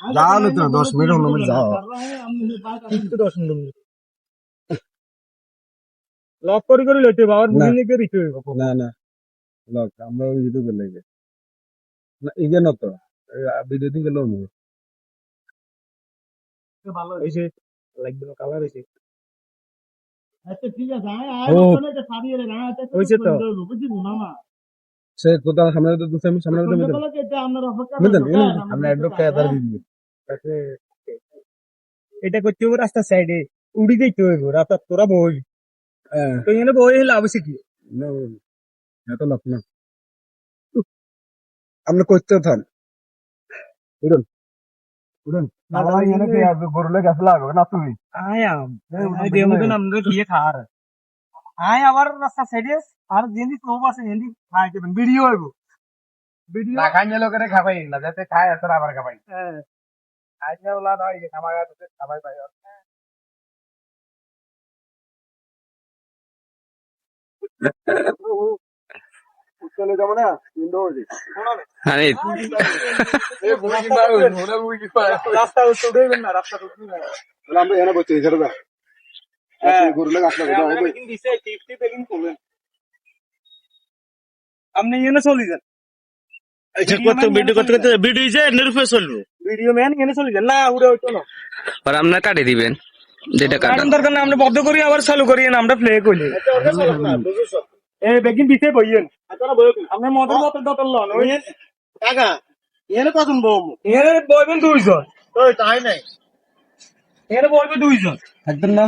যাও না তো 10 মিনিট 15 মিনিট যাও কিন্তু 10 মিনিট লক করে করে লইতে বাবার বুঝি নিয়ে রিতে হইব না না লক আমরা ওই ইউটিউবে লাগে না ইগে না তো ভিডিও দিকে লোক ভালো হইছে লাগবে না কালার হইছে আচ্ছা ঠিক আছে ও এটা সারিয়ে রে না হইছে তো বুঝি মামা সে কোথা সামনে তো দুসে আমি সামনে তো মিদন এটা আমরা অপেক্ষা মিদন আমরা এড্রপ কে আদার দিবি এটা করতে হবে রাস্তা সাইডে উড়ি দিতে হইব রাস্তা তোরা বই হ্যাঁ তো এখানে বই হলে আবশ্যক কি না এত লাভ না আমরা করতে থান উড়ন উড়ন বাবা এনে কে আর গরুলে গাছ লাগবে না তুমি আয়াম দেমু তো আমরা দিয়ে খার আয় আবার রাস্তা সাইডে আর যেদি প্রব আছে যেদি খাই দেবেন ভিডিও হইব ভিডিও না খাইলে লোকেরে খাবাই না যাতে খায় আসলে আবার খাবাই হ্যাঁ আজকে ওলা নয় যে খামাগা তো খাবাই পাই চলে যাব না ইন্ডোরে আরে এই বুড়ি না ওনা বুড়ি পায় রাস্তা উঠবেন না রাস্তা উঠবেন না তাহলে আমরা এনে বসে ছেড়ে দাও গরুলে গাছ লাগবে আমরা বেকিং দিছে টিপটি বেকিং করবেন আপনি এনে চলে যান ভিডিও করতে করতে ভিডিও যে নিরূপে চলবে ভিডিও ম্যান এনে চলে যান না উড়ে হইতো না আর আপনার কাটে দিবেন যেটা কাটা কারণ দরকার না আমরা বন্ধ করি আবার চালু করি না আমরা প্লে করি এই বেকিং দিছে বইয়েন আপনি মদের বোতল টোতল লন ওই কাকা এনে কখন বউ এর বইবেন দুইজন ওই তাই নাই এর বইবে দুইজন একদম না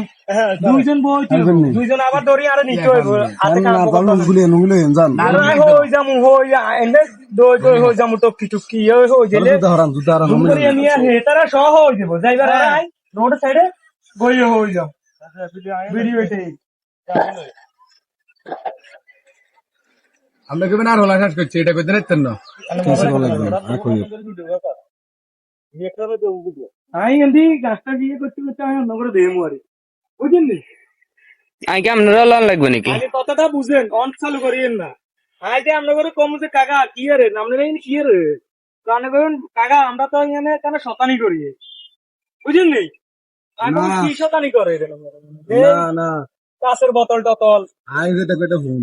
দুইজন বইতে দুইজন আবার ধরি আর নিতে হইব হাতে কাম গুলি নুগুলি জান না হই যামু হই এনে দই দই হই যামু টকি টকি হই গেলে জুতা হারাম জুম করি নিয়ে হেতারা সহ হই দেব যাইবার আই রোড সাইডে বই হই যাও ভিডিও এটাই আমরা কেমন আর হলা শেষ করছি এটা করতে রাখতেন না আই এন্দি গাছটা গিয়ে করতে করতে আমি অন্য করে দেবো আরে বুঝলেন নি আগে আপনারা লন লাগবে নাকি আগে কথাটা বুঝেন অন চালু করিয়েন না আইতে আমরা করে কম যে কাকা কি রে আপনারা এই কি রে কানে কইন কাকা আমরা তো এখানে কেন শতানি করি বুঝলেন নি কাকা কি শতানি করে রে না না কাছের বোতল টতল আই যেটা কইটা ফোন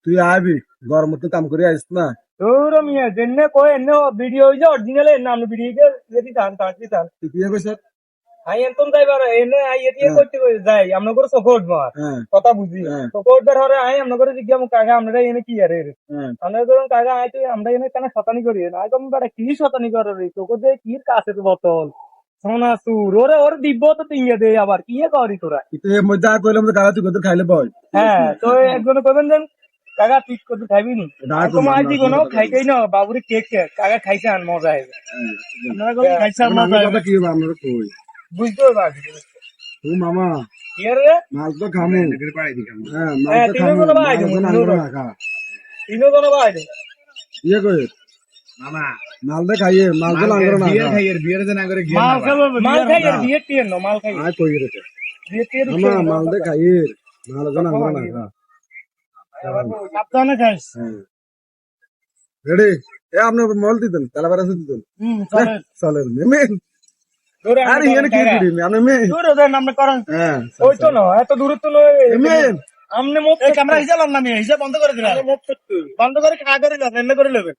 তুই আইবি গরম তো কাম করে আইস না তোর মিয়া জেনে কই এনে ভিডিও হইছে অরিজিনাল এর নাম ভিডিও কে যদি জান তাকি জান তুই কি কইছ আই এন্তন যাইবার এনে আই এটিয়ে করতে কই যাই আমরা করে সাপোর্ট মার হ্যাঁ কথা বুঝি সাপোর্ট দের হরে আই আমরা করে জিজ্ঞাম কাকা আমরা এনে কি আরে হ্যাঁ আমরা করুন কাকা আই তুই আমরা এনে কেন শতানি করি না আই তুমি বড় কি শতানি করে রে তোকে দে কি কাছের বোতল সোনা সুর ওরে ওরে দিব তো তিঙ্গে দে আবার কি করি তোরা তুই মজা কইলাম তো কাকা তুই কত খাইলে বল হ্যাঁ তো একজন কইবেন যেন কাকা ঠিক কত খাইবি নি তোমার আই দিব না খাইতেই না বাবুরে কেক কাকা খাইছে আন মজা আইবে আপনারা কোন খাইছে আর মজা আইবে কি আমরা কই বুঝতে পারছি ও মামা কি রে মাছ তো খামু হ্যাঁ হ্যাঁ মাছ তো তিনও খামু কোন ভাই তিনও কোন ভাই ইয়ে কই মামা মাল দে খাইয়ে মাল তো লাঙ্গর না বিয়ের যে না করে মাল খাইয়ে বিয়ে টিয়ে নো মাল খাইয়ে আয় কই রে বিয়ে টিয়ে মামা মাল দে খাইয়ে মাল তো লাঙ্গর না সাবধানে খাইস রেডি এ আপনি মল দিতেন তালাবার আছে দিতেন চলে মেন দূরে আরে এখানে কি করি আপনি মেন দূরে দেন আমরা করেন হ্যাঁ ওই তো না এত দূরে তো নয় মেন আমনে মুখ ক্যামেরা হিসাব না আমি হিসাব বন্ধ করে দিলাম বন্ধ করে কাজ করে নেবেন